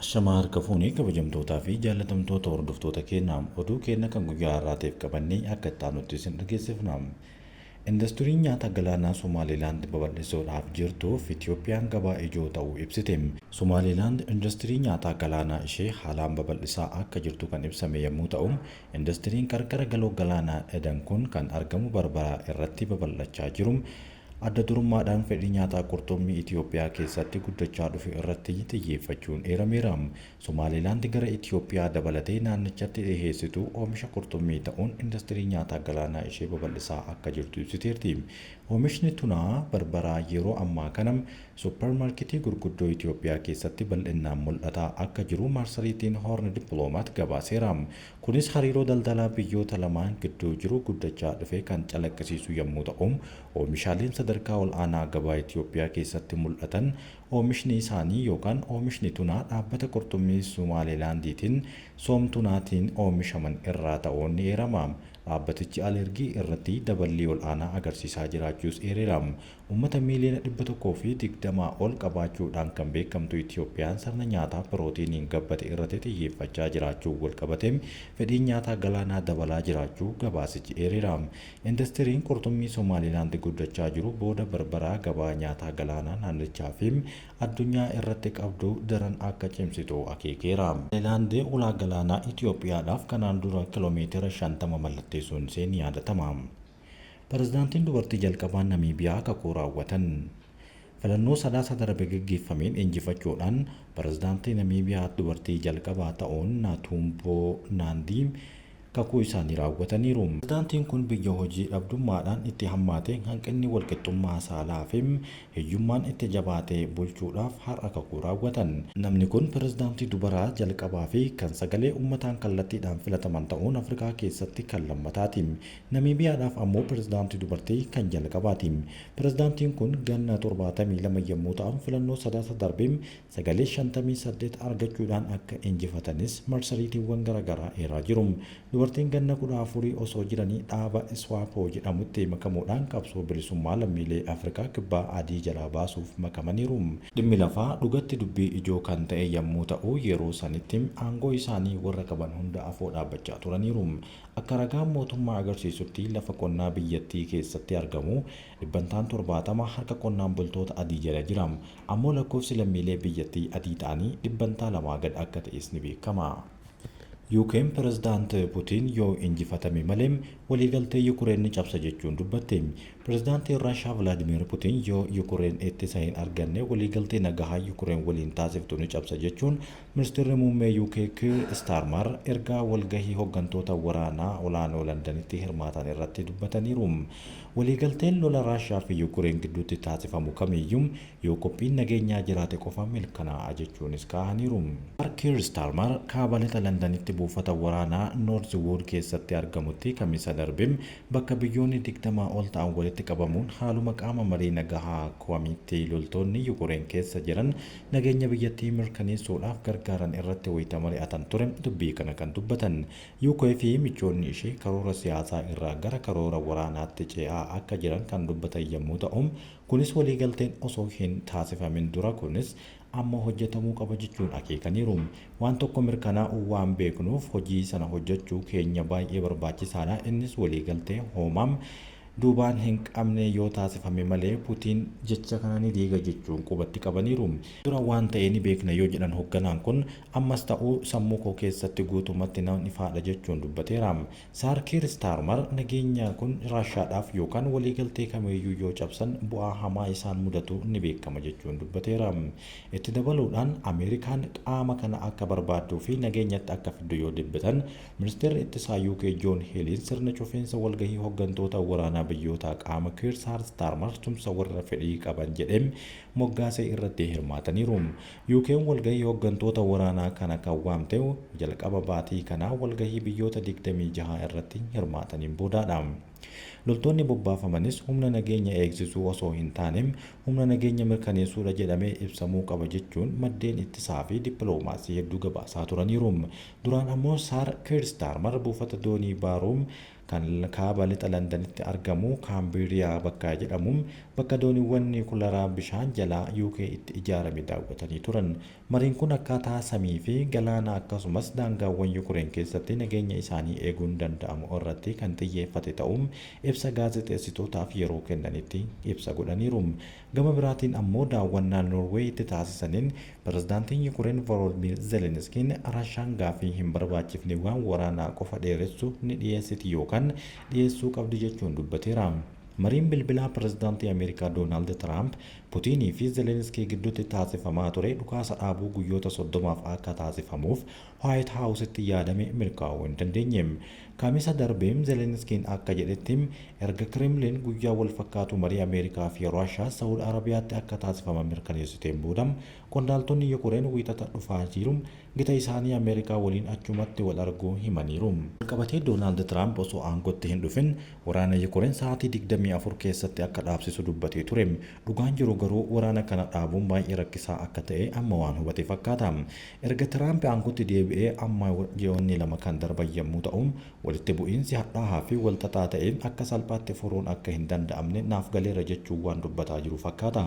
Shamaa harka fuunee kabajamtootaa fi jaalatamtoota hordoftoota keenyaam oduu keenya kan guyyaa har'aatiif qabannee akka itti aanutti isin dhageessifnaam. Indastiriin nyaata galaanaa Somaalilaand babal'isuudhaaf jirtuuf Itiyoophiyaan gabaa ijoo ta'uu ibsite. Somaalilaand indastirii nyaataa galaanaa ishee haalaan babal'isaa akka jirtu kan ibsame yommuu ta'u, indastiriin qarqara galoo galaanaa Edan kun kan argamu Barbaraa irratti babal'achaa jiru. Adda durummaadhaan fedhii nyaataa qurxummii Itiyoophiyaa keessatti guddachaa dhufe irratti xiyyeeffachuun eerameera. Somaalilaand gara Itiyoophiyaa dabalatee naannichatti dhiyeessitu oomisha qurxummii ta'uun indastirii nyaataa galaanaa ishee babal'isaa akka jirtu ibsiteerti. Oomishni tunaa Barbaraa yeroo ammaa kana suppermaarketii gurguddoo Itiyoophiyaa keessatti bal'inaan mul'ataa akka jiru marsariitiin Hoorn Dippiloomaat gabaaseera. Kunis hariiroo daldalaa biyyoota lamaan gidduu jiru guddachaa dhufe kan calaqqisiisu yommuu ta'u, oomishaaleen sadarkaa ol'aanaa gabaa Itiyoophiyaa keessatti mul'atan oomishni isaanii yookaan oomishni tunaa dhaabbata qurxummii Somaalilaandiitiin soomtunaatiin oomishaman irraa ta'uun ni eerama. Dhaabbatichi alergii irratti daballii ol'aanaa agarsiisaa jiraachuus eereera. Uummata miiliyoona 120 ol qabaachuudhaan kan beekamtu Itiyoophiyaan sirna nyaataa pirootiiniin gabbate irratti xiyyeeffachaa jiraachuu walqabatee fedhiin nyaataa galaanaa dabalaa jiraachuu gabaasichi eereera. Indastiriin qurxummii Somaalilaand guddachaa jiru booda Barbaraa gabaa nyaataa galaanaa naannichaa fi addunyaa irratti qabdu daran akka cimsitu akeekeera. Somaalilaand ulaa galaanaa Itiyoophiyaadhaaf kanaan dura kiiloomeetira 50 mallatteessuun ishee ni yaadatama. Pireezidaantiin dubartii jalqabaa Namiibiyaa kakuu raawwatan. Filannoo sadaasa darbe gaggeeffameen injifachuudhaan pireezidaantii Namiibiyaa dubartii jalqabaa ta'uun Naatumboo Naandii kakuu isaanii raawwataniiru. Pireezidaantiin kun biyya hojii dhabdummaadhaan itti hammaate hanqinni walqixxummaa saalaa fi hiyyummaan itti jabaatee bulchuudhaaf har'a kakuu raawwatan. Namni kun pireezidaantii dubaraa jalqabaa fi kan sagalee uummataan kallattiidhaan filataman ta'uun Afrikaa keessatti kan lammataati. Namiibiyaadhaaf ammoo pireezidaantii dubartii kan jalqabaati. Pireezidaantiin kun ganna 72 yommuu ta'an filannoo sadaasa darbee sagalee 58 argachuudhaan akka injifatanis marsariitiiwwan garaagaraa eeraa jiru. Dubartiin ganna 14 osoo jiranii dhaaba Iswaapoo jedhamutti makamuudhaan qabsoo bilisummaa lammiilee Afrikaa kibbaa adii jalaa baasuuf makamaniiru. Dhimmi lafaa dhugatti dubbii ijoo kan ta'e yommuu ta'u, yeroo sanitti aangoo isaanii warra qaban hunda afoo dhaabbachaa turaniiru. Akka ragaan mootummaa agarsiisutti lafa qonnaa biyyattii keessatti argamu dhibbantaan 70 harka qonnaan bultoota adii jala jira. Ammoo lakkoofsi lammiilee biyyattii adii ta'anii dhibbantaa 2 gad akka ta'es ni beekama. Yuukeen pireezidaant Putiin yoo injifatame malee waliigaltee Yukureen ni cabsa jechuun dubbatte. Pireezidaantiin Raashaa Vilaadimiir Putiin yoo Yukureen ittisa hin arganne waliigaltee nagahaa Yukureen waliin taasiftu ni cabsa jechuun ministeerri muummee Yuukee Kiir Staarmar ergaa walgahii hooggantoota waraanaa olaanoo Londanitti hirmaatan irratti dubbataniiru. Waliigalteen lola Raashaa fi Yukureen gidduutti taasifamu kamiyyuu yoo qophiin nageenyaa jiraate qofa milkanaa'a jechuunis kaa'aniiru. Kiir Staarmar kaaba lixa Londanitti buufata waraanaa Noorthwood keessatti argamutti kamisa darbe bakka biyyoonni 20 ol ta'an walitti qabamuun haaluma qaama marii nagahaa koomitii loltoonni Yukureen keessa jiran nageenya biyyattii mirkaneessuudhaaf gargaaran irratti wayita mari'atan ture dubbii kana kan dubbatan. Yuukee fi michoonni ishee karoora siyaasaa irraa gara karoora waraanaatti ce'aa akka jiran kan dubbatan yommuu ta'u, kunis waliigalteen osoo hin taasifamin dura kunis amma hojjetamuu qaba jechuun akeekaniiru. Waan tokko mirkanaa'uu waan beeknuuf hojii sana hojjechuu keenya baay'ee barbaachisaadha. Innis waliigaltee hoomaam duubaan hin qabne yoo taasifame malee Putiin jecha kana ni diiga jechuun qubatti qabaniiru. Dura waan ta'ee ni beekna yoo jedhan hoogganaan kun ammas ta'uu sammuu koo keessatti guutumatti nan ifaadha jechuun dubbateera. Kiir Staarmar nageenya kun Raashaadhaaf yookaan waliigaltee kamiyyuu yoo cabsan bu'aa hamaa isaan mudatu ni beekama jechuun dubbateera. Itti dabaluudhaan Ameerikaan qaama kana akka barbaadduu fi nageenyatti akka fiddu yoo dubbatan ministeerri ittisaa Yuukee Joon Heeliin sirna cufiinsa walgahii hooggantoota waraanaa biyyoota qaama Kiir Staarmar tumsa warra fedhii qaban jedhee moggaasee irratti hirmaataniiru. Yuukeen walgahii hooggantoota waraanaa kana kan waamte jalqaba baatii kanaa walgahii biyyoota 26 irratti hirmaataniin boodaadha. Loltoonni bobbaafamanis humna nageenya eegsisuu osoo hin taane humna nageenya mirkaneessuudha jedhamee ibsamuu qaba jechuun maddeen ittisaa fi dippiloomaasii hedduu gabaasaa turaniiru. Duraan ammoo Kiir Staarmar buufata doonii Baaroom kan kaaba lixa Londanitti argamu Kaambiiriyaa bakka jedhamu bakka dooniiwwan niwukilaraa bishaan jalaa UK itti ijaarame daawwatanii turan. Mariin kun akkaataa samii fi galaana akkasumas daangaawwan Yukureen keessatti nageenya isaanii eeguun danda'amu irratti kan xiyyeeffate ta'uun ibsa gaazexeessitootaaf yeroo kennanitti ibsa godhaniiru. Gama biraatiin ammoo daawwannaa Noorweey itti taasisaniin pirezidaantiin Yukureen Volodymyr Zelenskiin Raashaan gaaffii hin barbaachifne waan waraanaa qofa dheeressu ni dhiyeessiti yookaan dhiyeessuu qabdi jechuun dubbateera. Mariin bilbilaa pirezidaantii Ameerikaa Doonaald Tiraamp Puutiinii fi Zelenskii gidduutti taasifamaa ture dhukaasa dhaabuu guyyoota 30 akka taasifamuuf Waayit Haawusitti yaadame milkaa'uu hin dandeenye. Kamisa darbeem Zelenskiin akka jedhetti erga Kremlin guyyaa wal fakkaatu marii Ameerikaa fi Raashaa Saawud Arabiyaatti akka taasifaman mirkaneessiteen booda qondaaltonni Yukureen wiixata dhufaa jiru gita isaanii Ameerikaa waliin achumatti wal arguu himaniiru. Qabatee Doonaald Tiraamp osoo aangootti hin dhufin waraana Yukureen sa'aatii 24 keessatti akka dhaabsisu dubbatee ture. Dhugaan jiru garuu waraana kana dhaabuun baay'ee rakkisaa akka ta'e amma waan hubate fakkaata. Erga Tiraamp aangootti deebi'ee amma ji'oonni 2 kan darban yommuu ta'u walitti bu'iinsi hadhaa'aa fi walxaxaa ta'een akka salphaatti furuun akka hin danda'amne naaf galeera jechuun waan dubbataa jiru fakkaata.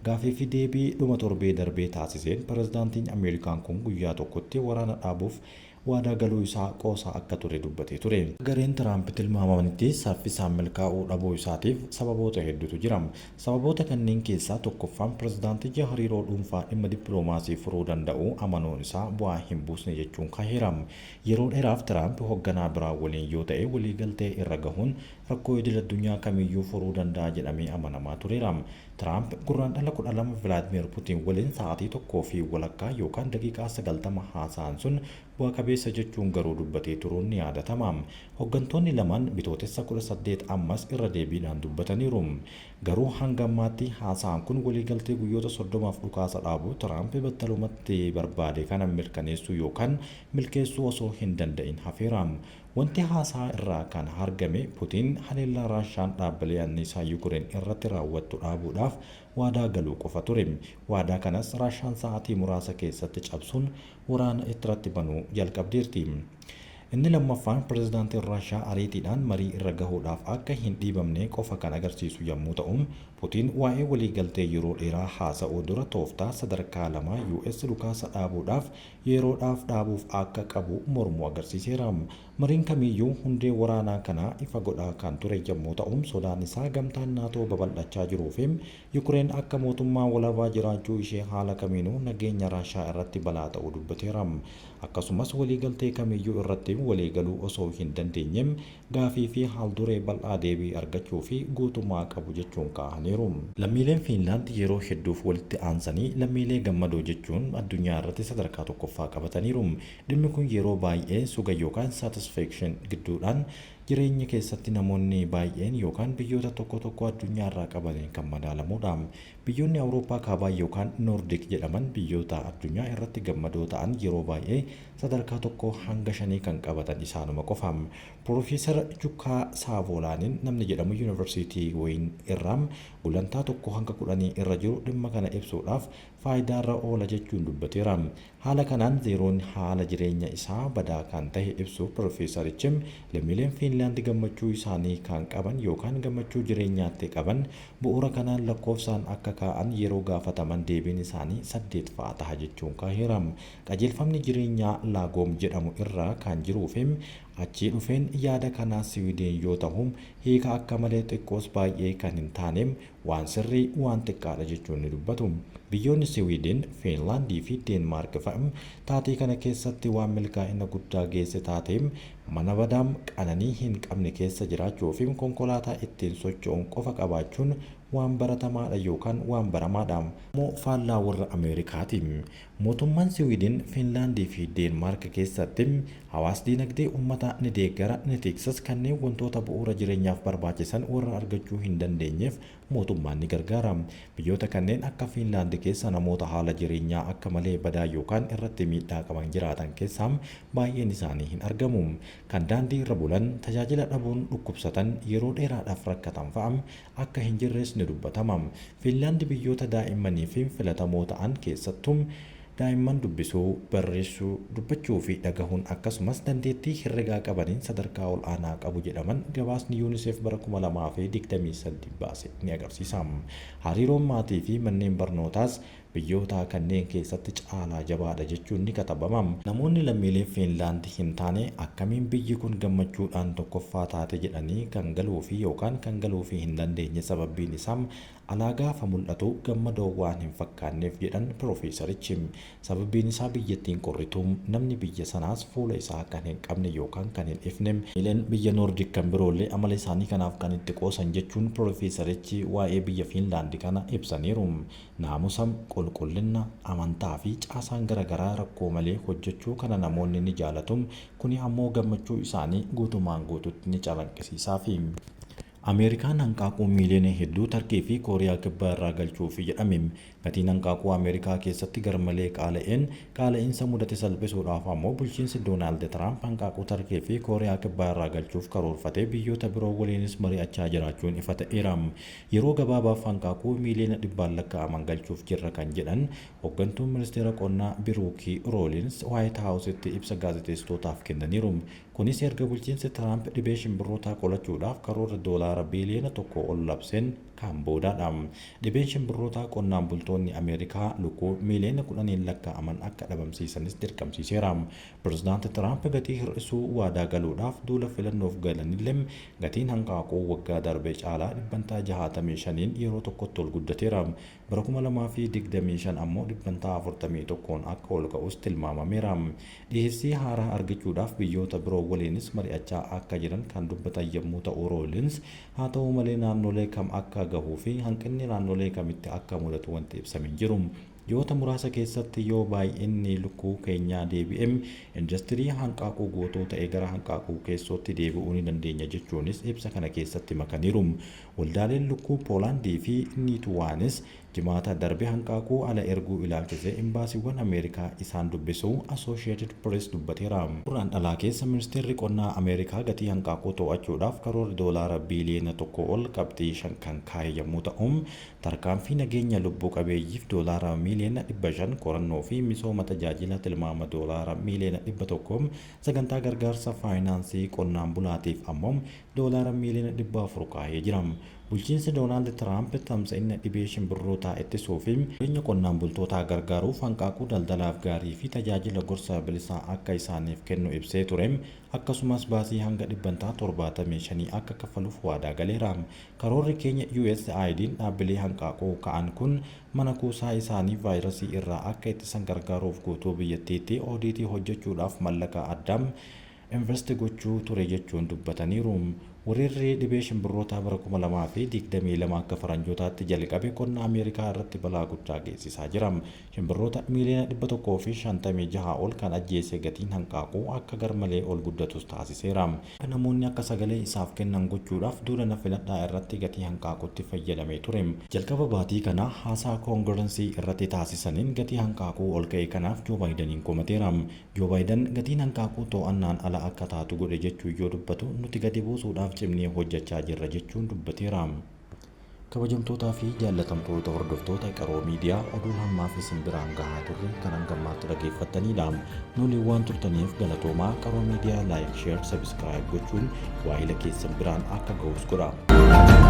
Gaaffii fi deebii dhuma torbee darbee taasiseen pirezidaantiin Ameerikaan kun guyyaa tokkotti waraana dhaabuuf waadaa galuu isaa qoosaa akka ture dubbatee ture. Gareen Tiraamp tilmaamanitti saffisaan milkaa'uu dhabuu isaatiif sababoota hedduutu jira. Sababoota kanneen keessaa tokkoffaan pirezidaantichi hariiroo dhuunfaa dhimma dippiloomaasii furuu danda'u amanuun isaa bu'aa hin buusne jechuun kaaheera. Yeroo dheeraaf Tiraamp hoogganaa biraa waliin yoo ta'e waliigaltee irra gahuun rakkoo idil addunyaa kamiyyuu furuu danda'a jedhamee amanamaa tureera. Tiraamp gurraandhala 12 Vilaadimeer Puutiin waliin sa'aatii 1.5 yookaan daqiiqaa 90 haasa'an sun bu'aa qabeessa jechuun garuu dubbatee turuun ni yaadatama. Hooggantoonni lamaan bitootessa 18 ammas irra deebiidhaan dubbataniiru. Garuu hanga ammaatti haasa'an kun waliigaltee guyyoota 30f dhukaasa dhaabuu Tiraamp battalumatti barbaade kana mirkaneessuu yookaan milkeessuu osoo hin danda'in hafeera. Wanti haasaa irraa kan argame Puutiin haleellaa Raashaan dhaabbilee anniisaa Yukureen irratti raawwattu dhaabuudhaaf waadaa galuu qofa ture. Waadaa kanas Raashaan sa'aatii muraasa keessatti cabsuun waraana irratti banuu jalqabdeerti. Inni lammaffaan pirezidaantiin Raashaa ariitiidhaan marii irra gahuudhaaf akka hin dhiibamne qofa kan agarsiisu yommuu ta'u, Puutiin waa'ee waliigaltee yeroo dheeraa haasa'uu dura tooftaa sadarkaa 2 US dhukaasa dhaabuudhaaf yeroodhaaf dhaabuuf akka qabu mormuu agarsiiseera. Mariin kamiyyuu hundee waraanaa kanaa ifa godhaa kan ture yommuu ta'u, sodaan isaa gamtaan naatoo babal'achaa jiruu fi Yukureen akka mootummaa walabaa jiraachuu ishee haala kamiinuu nageenya Raashaa irratti balaa ta'uu dubbateera. Akkasumas waliigaltee kamiyyuu irratti waliigaluu osoo hin dandeenye gaafii fi haalduree bal'aa deebii argachuu fi guutummaa qabu jechuun kaa'aniiru. Lammiileen Fiinlaand yeroo hedduuf walitti aansanii lammiilee gammadoo jechuun addunyaa irratti sadarkaa tokkoffaa qabataniiru. Dhimmi kun yeroo baay'ee suga yookaan satisfaction gidduudhaan jireenya keessatti namoonni baay'een yookaan biyyoota tokko addunyaa irraa qabaniin kan madaalamudha. Biyyoonni Awurooppaa kaabaa yookaan Noordik jedhaman biyyoota addunyaa irratti gammadoo ta'an yeroo baay'ee sadarkaa 1 hanga 5 kan qabatan isaanuma qofa. Piroofeesar Jukkaa Saavoolaaniin namni jedhamu Yuunivarsiitii Wayin irraa gulantaa 1 hanga 10 irra jiru dhimma kana ibsuudhaaf faayidaarra oola jechuun dubbateera. Haala kanaan zeeroon haala jireenya isaa badaa kan ta'e ibsu piroofeesarichi lammiileen Fiinlaand gammachuu isaanii kan qaban yookaan gammachuu jireenyaatti qaban bu'uura kanaan lakkoofsaan akka kaa'an yeroo gaafataman deebiin isaanii 8 fa'aa ta'a jechuun kaaheera. Qajeelfamni jireenyaa Laagoom jedhamu irraa kan jiruufi achii dhufeen yaada kanaa Siwiidin yoo ta'u hiika akka malee xiqqoos baay'ee kan hin taane waan sirrii waan xiqqaadha jechuun ni dubbatu. Biyyoonni Siwiidin, Fiinlaandii fi Deenmaark fa'a taatii kana keessatti waan milkaa'ina guddaa geesse taateem mana badaa qananii hin qabne keessa jiraachuu fi konkolaataa ittiin socho'uun qofa qabaachuun waan baratamaadha yookaan waan baramaadha. Moo faallaa warra Ameerikaati. Mootummaan Siwiidin, Fiinlaandii fi Deenmaark keessatti hawaas dinagdee uummata ni deeggara ni tiksas kanneen wantoota bu'uura jireenyaaf barbaachisan warra argachuu hin dandeenyeef mootummaan ni gargaara. Biyyoota kanneen akka Fiinlaand keessa namoota haala jireenyaa akka malee badaa yookaan irratti miidhaa qaban jiraatan keessaa baay'een isaanii hin argamu. Kan daandii irra bulan, tajaajila dhabuun dhukkubsatan, yeroo dheeraadhaaf rakkatan fa'a akka hin jirres ni dubbatama. Fiinlaand biyyoota daa'immanii fi filatamoo ta'an keessattuu daa'imman dubbisuu, barreessuu, dubbachuu fi dhagahuun akkasumas dandeettii herregaa qabaniin sadarkaa ol aanaa qabu jedhaman gabaasni UNICEF bara 2023 baase ni agarsiisa. Hariiroon maatii fi manneen barnootaas biyyoota kanneen keessatti caalaa jabaadha jechuun ni katabama. Namoonni lammiilee Fiinlaand hin taane akkamiin biyyi kun gammachuudhaan tokkoffaa taate jedhanii kan galuu fi yookaan kan galuu fi hin dandeenye sababbiin isaa alaa gaafa mul'atu gammadoo waan hin fakkaanneef jedhan Piroofeesarichi. Sababbiin isaa biyyattiin qorrituu namni biyya sanaas fuula isaa kan hin qabne yookaan kan hin ifne lammiileen biyya Noordik kan biroollee amala isaanii kanaaf kan itti qoosan jechuun Piroofeesarichi waa'ee biyya Fiinlaand kana ibsaniiru. Naamusa, qulqullina, amantaa fi caasaan garaagaraa rakkoo malee hojjechuu kana namoonni ni jaalatu. Kuni ammoo gammachuu isaanii guutumaan guututti ni calaqqisiisaafi. Ameerikaan hanqaaquu miiliyoona hedduu Tarkii fi Kooriyaa Kibbaa irraa galchuuf jedhame. Gatiin hanqaaquu Ameerikaa keessatti garmalee qaala'insa mudate salphisuudhaaf ammoo bulchiinsi Doonaald Tiraamp hanqaaquu Tarkii fi Kooriyaa Kibbaa irraa galchuuf karoorfatee biyyoota biroo waliinis mari'achaa jiraachuun ifa ta'eera. Yeroo gabaabaaf hanqaaquu miiliyoona dhibbaan lakkaa'aman galchuuf jirra kan jedhan hooggantuun ministeera qonnaa Biruukii Roolins Waayit Haawusitti ibsa gaazexeessitootaaf kennaniiru. Kunis erga bulchiinsi Tiraamp dhibee shimbirrootaa qolachuudhaaf karoora doolaara biiliyoona 1 ol labseen kan boodaadha. Dhibeen shimbirrootaa qonnaan bultoonni Ameerikaa lukkuu miiliyoona 10 lakkaa'aman akka dhabamsiisanis dirqamsiiseera. Pireezidaanti Tiraamp gatii hir'isuu waadaa galuudhaaf duula filannoof galanillee gatiin hanqaaquu waggaa darbee caalaa dhibbantaa 65 yeroo tokkotti ol guddateera. Bara 2025 ammoo dhibbantaa 41 akka ol ka'us tilmaamameera. Dhiyeessii haaraa argachuudhaaf biyyoota biroo waliinis mari'achaa akka jiran kan dubbatan yommuu ta'u Roolins haa ta'u malee naannolee kam akka gahuu fi hanqinni naannolee kamitti akka mudatu wanti ibsamee jiru. Ji'oota muraasa keessatti yoo baay'inni lukkuu keenyaa deebi'e industirii hanqaaquu guutuu ta'e gara hanqaaquu keessootti deebi'uu ni dandeenya jechuunis ibsa kana keessatti makaniiru. Waldaaleen lukkuu Poolaandii fi Niituwaanis jimaata darbe hanqaaquu ala erguu ilaalchisee imbaasiiwwan Ameerikaa isaan dubbisuu Associated Press dubbateera. Duraan dhalaa keessa ministeerri qonnaa Ameerikaa gatii hanqaaquu to'achuudhaaf karoora doolaara biiliyoona 1 ol qabxii 5 kan kaa'e yommuu ta'u tarkaanfii nageenya lubbuu qabeeyyiif doolaara miiliyoona 500 qorannoo fi misooma tajaajila tilmaama doolaara miiliyoona 100 sagantaa gargaarsa faayinaansii qonnaan bulaatiif ammoo doolaara miiliyoona 400 kaa'ee jira. Bulchiinsi Doonaald Tiraamp tamsa'ina dhibee shimbirrootaa ittisuu fi jireenya qonnaan bultootaa gargaaruuf hanqaaquu daldalaaf gaarii fi tajaajila gorsa bilisaa akka isaaniif kennu ibsee ture. Akkasumas baasii hanga dhibbantaa 75 akka kaffaluuf waadaa galeera. Karoorri keenya USAID'n dhaabbilee hanqaaquu ka'an kun mana kuusaa isaanii vaayirasii irraa akka ittisan gargaaruuf guutuu biyyattiitti ODT hojjechuudhaaf mallaqa addaa investi gochuu ture jechuun dubbataniiru. Weerarri dhibee shimbirrootaa bara 2022 akka faranjootaatti jalqabe qonna Ameerikaa irratti balaa guddaa geessisaa jira. Shimbirroota miiliyoona 156 ol kan ajjeese gatiin hanqaaquu akka garmalee ol guddatus taasiseera. Namoonni akka sagalee isaaf kennan gochuudhaaf duula filannoo irratti gatii hanqaaquutti fayyadamee ture. Jalqaba baatii kana haasaa koongirensii irratti taasisaniin gatii hanqaaquu ol ka'e kanaaf Joo Baayidaniin komateera. Joo Baayidan gatiin hanqaaquu to'annaan ala akka taatu godhe jechuu yoo dubbatu nuti gadi buusuudhaaf cimnee hojjechaa jirra jechuun dubbateera. Kabajamtootaa fi jaallatamtoota hordoftoota qaroo miidiyaa oduun hammaa fi simbiraan gahaa turre kan hangammaatti dhaggeeffattanidha. Nuti waan turtaniif galatoomaa. Qaroo miidiyaa laayik, sheer, sabiskiraayib gochuun waa'ila keessan biraan akka ga'us godha.